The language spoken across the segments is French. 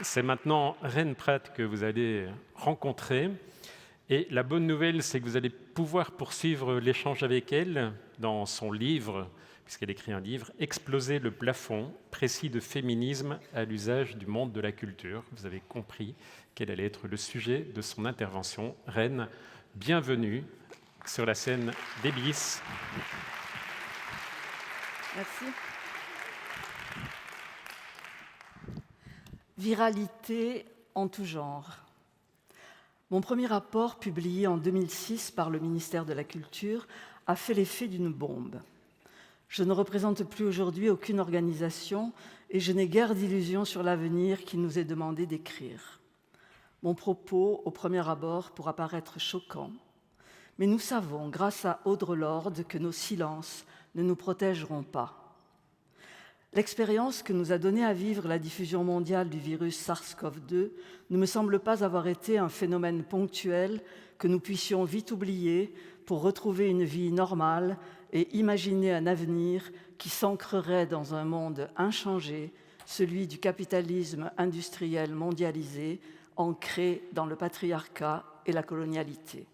C'est maintenant Reine Pratt que vous allez rencontrer. Et la bonne nouvelle, c'est que vous allez pouvoir poursuivre l'échange avec elle dans son livre, puisqu'elle écrit un livre, « Exploser le plafond, précis de féminisme à l'usage du monde de la culture ». Vous avez compris quel allait être le sujet de son intervention. Reine, bienvenue sur la scène d'Eblis. Merci. Viralité en tout genre. Mon premier rapport, publié en 2006 par le ministère de la Culture, a fait l'effet d'une bombe. Je ne représente plus aujourd'hui aucune organisation et je n'ai guère d'illusions sur l'avenir qu'il nous est demandé d'écrire. Mon propos, au premier abord, pourra paraître choquant, mais nous savons, grâce à Audre Lorde, que nos silences ne nous protégeront pas. L'expérience que nous a donné à vivre la diffusion mondiale du virus SARS-CoV-2 ne me semble pas avoir été un phénomène ponctuel que nous puissions vite oublier pour retrouver une vie normale et imaginer un avenir qui s'ancrerait dans un monde inchangé, celui du capitalisme industriel mondialisé, ancré dans le patriarcat et la colonialité.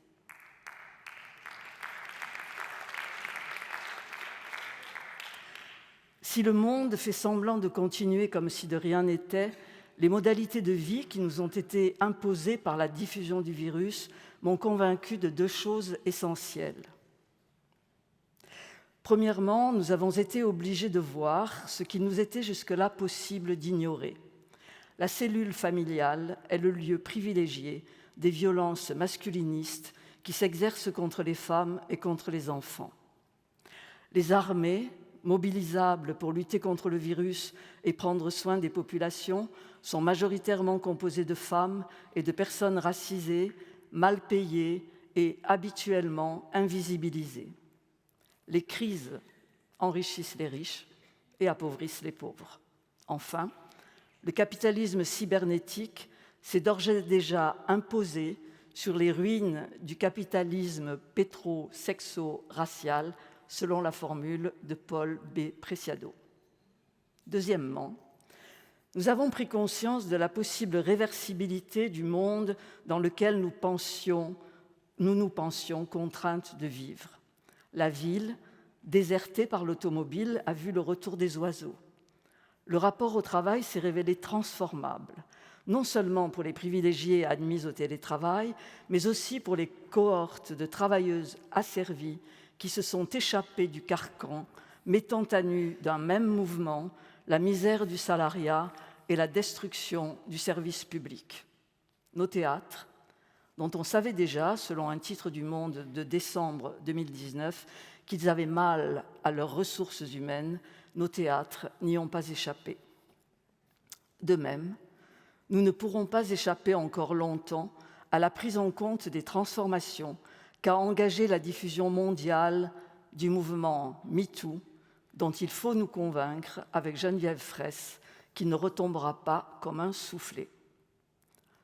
Si le monde fait semblant de continuer comme si de rien n'était, les modalités de vie qui nous ont été imposées par la diffusion du virus m'ont convaincu de deux choses essentielles. Premièrement, nous avons été obligés de voir ce qu'il nous était jusque-là possible d'ignorer. La cellule familiale est le lieu privilégié des violences masculinistes qui s'exercent contre les femmes et contre les enfants. Les armées, mobilisables pour lutter contre le virus et prendre soin des populations, sont majoritairement composées de femmes et de personnes racisées, mal payées et habituellement invisibilisées. Les crises enrichissent les riches et appauvrissent les pauvres. Enfin, le capitalisme cybernétique s'est d'ores et déjà imposé sur les ruines du capitalisme pétro-sexo-racial, selon la formule de Paul B. Preciado. Deuxièmement, nous avons pris conscience de la possible réversibilité du monde dans lequel nous nous pensions contraintes de vivre. La ville, désertée par l'automobile, a vu le retour des oiseaux. Le rapport au travail s'est révélé transformable, non seulement pour les privilégiés admis au télétravail, mais aussi pour les cohortes de travailleuses asservies qui se sont échappées du carcan, mettant à nu d'un même mouvement la misère du salariat et la destruction du service public. Nos théâtres, dont on savait déjà, selon un titre du Monde de décembre 2019, qu'ils avaient mal à leurs ressources humaines, nos théâtres n'y ont pas échappé. De même, nous ne pourrons pas échapper encore longtemps à la prise en compte des transformations qu'a engagé la diffusion mondiale du mouvement MeToo, dont il faut nous convaincre avec Geneviève Fraisse, qui ne retombera pas comme un soufflet.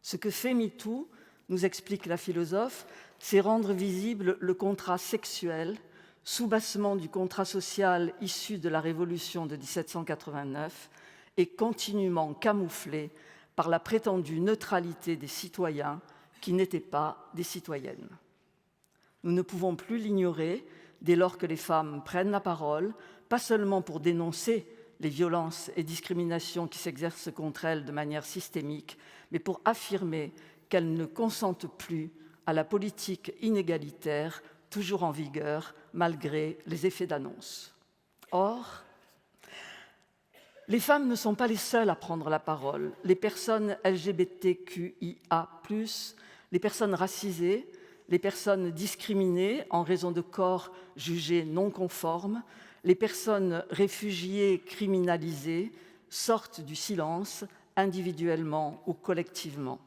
Ce que fait MeToo, nous explique la philosophe, c'est rendre visible le contrat sexuel, soubassement du contrat social issu de la Révolution de 1789 et continuellement camouflé par la prétendue neutralité des citoyens qui n'étaient pas des citoyennes. Nous ne pouvons plus l'ignorer dès lors que les femmes prennent la parole, pas seulement pour dénoncer les violences et discriminations qui s'exercent contre elles de manière systémique, mais pour affirmer qu'elles ne consentent plus à la politique inégalitaire toujours en vigueur malgré les effets d'annonce. Or, les femmes ne sont pas les seules à prendre la parole. Les personnes LGBTQIA+, les personnes racisées, les personnes discriminées en raison de corps jugés non conformes, les personnes réfugiées criminalisées sortent du silence, individuellement ou collectivement.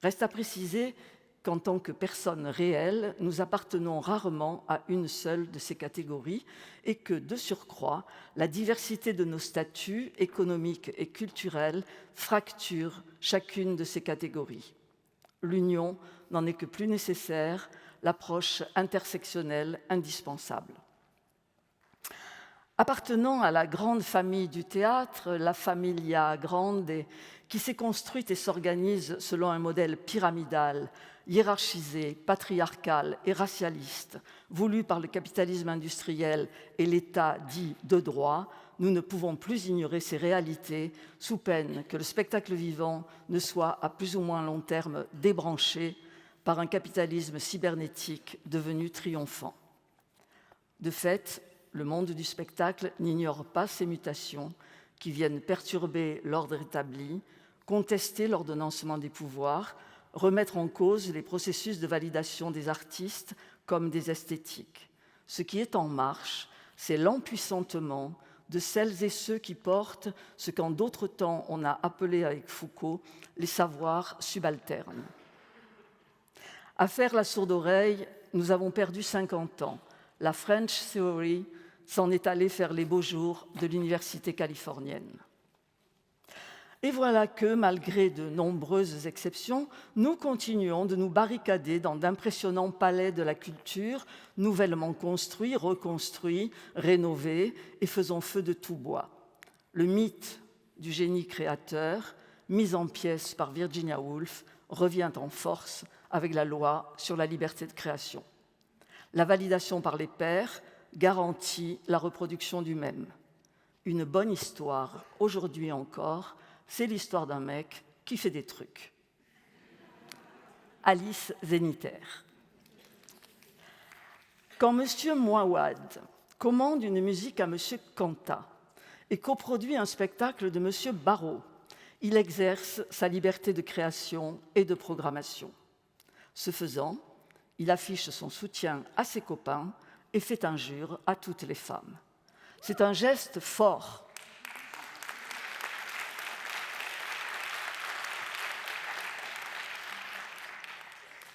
Reste à préciser qu'en tant que personnes réelles, nous appartenons rarement à une seule de ces catégories et que, de surcroît, la diversité de nos statuts économiques et culturels fracture chacune de ces catégories. L'union n'en est que plus nécessaire, l'approche intersectionnelle indispensable. Appartenant à la grande famille du théâtre, la Familia Grande, qui s'est construite et s'organise selon un modèle pyramidal, hiérarchisé, patriarcal et racialiste, voulu par le capitalisme industriel et l'État dit de droit, nous ne pouvons plus ignorer ces réalités sous peine que le spectacle vivant ne soit à plus ou moins long terme débranché par un capitalisme cybernétique devenu triomphant. De fait, le monde du spectacle n'ignore pas ces mutations qui viennent perturber l'ordre établi, contester l'ordonnancement des pouvoirs, remettre en cause les processus de validation des artistes comme des esthétiques. Ce qui est en marche, c'est l'empuissantement de celles et ceux qui portent ce qu'en d'autres temps on a appelé avec Foucault les savoirs subalternes. À faire la sourde oreille, nous avons perdu 50 ans. La French Theory s'en est allée faire les beaux jours de l'université californienne. Et voilà que, malgré de nombreuses exceptions, nous continuons de nous barricader dans d'impressionnants palais de la culture, nouvellement construits, reconstruits, rénovés, et faisons feu de tout bois. Le mythe du génie créateur, mis en pièces par Virginia Woolf, revient en force avec la loi sur la liberté de création. La validation par les pairs garantit la reproduction du même. Une bonne histoire, aujourd'hui encore, c'est l'histoire d'un mec qui fait des trucs. Alice Zéniter. Quand M. Mouawad commande une musique à M. Kanta et coproduit un spectacle de M. Barrault, il exerce sa liberté de création et de programmation. Ce faisant, il affiche son soutien à ses copains et fait injure à toutes les femmes. C'est un geste fort.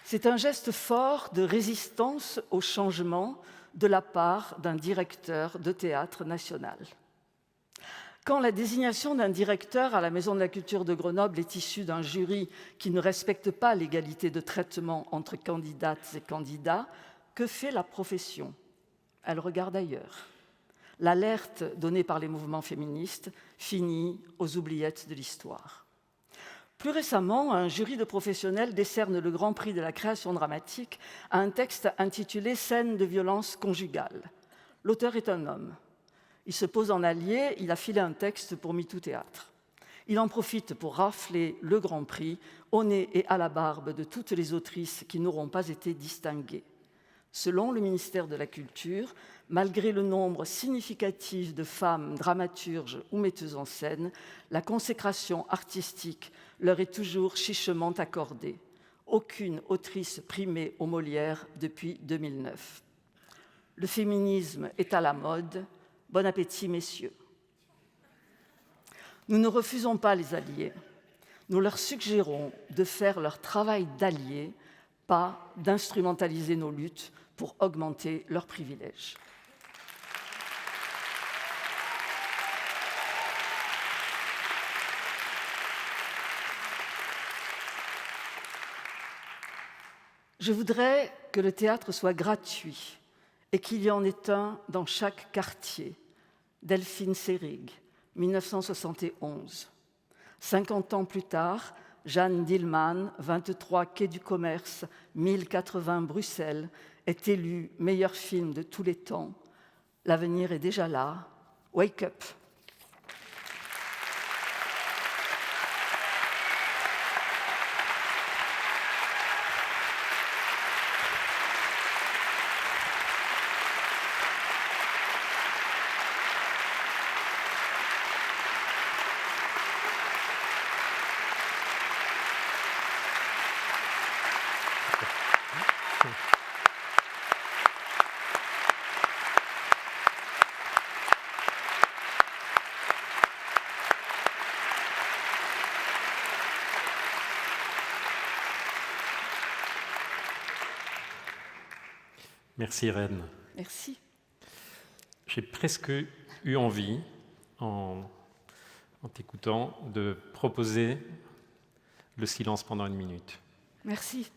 C'est un geste fort de résistance au changement de la part d'un directeur de théâtre national. Quand la désignation d'un directeur à la Maison de la Culture de Grenoble est issue d'un jury qui ne respecte pas l'égalité de traitement entre candidates et candidats, que fait la profession ? Elle regarde ailleurs. L'alerte donnée par les mouvements féministes finit aux oubliettes de l'histoire. Plus récemment, un jury de professionnels décerne le Grand Prix de la création dramatique à un texte intitulé « Scènes de violence conjugale ». L'auteur est un homme. Il se pose en allié, il a filé un texte pour MeToo Théâtre. Il en profite pour rafler le Grand Prix au nez et à la barbe de toutes les autrices qui n'auront pas été distinguées. Selon le ministère de la Culture, malgré le nombre significatif de femmes dramaturges ou metteuses en scène, la consécration artistique leur est toujours chichement accordée. Aucune autrice primée aux Molières depuis 2009. Le féminisme est à la mode. Bon appétit, messieurs. Nous ne refusons pas les alliés. Nous leur suggérons de faire leur travail d'alliés, pas d'instrumentaliser nos luttes pour augmenter leurs privilèges. Je voudrais que le théâtre soit gratuit et qu'il y en ait un dans chaque quartier. Delphine Seyrig, 1971. 50 ans plus tard, Jeanne Dillman, 23 quai du Commerce, 1080 Bruxelles, est élue meilleur film de tous les temps. L'avenir est déjà là. Wake up! Merci Reine. Merci. J'ai presque eu envie, en t'écoutant, de proposer le silence pendant 1 minute. Merci.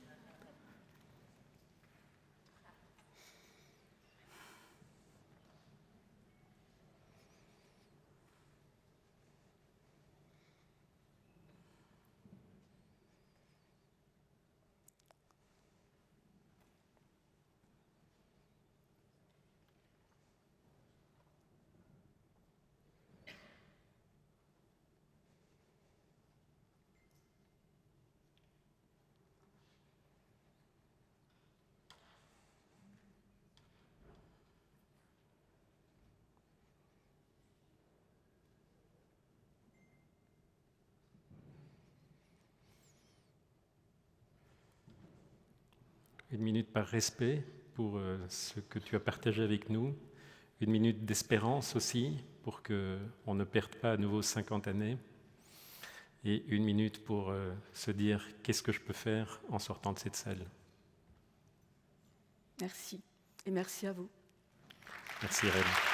une minute par respect pour ce que tu as partagé avec nous, une minute d'espérance aussi pour qu'on ne perde pas à nouveau 50 années, et une minute pour se dire qu'est-ce que je peux faire en sortant de cette salle. Merci. Et merci à vous. Merci Irène.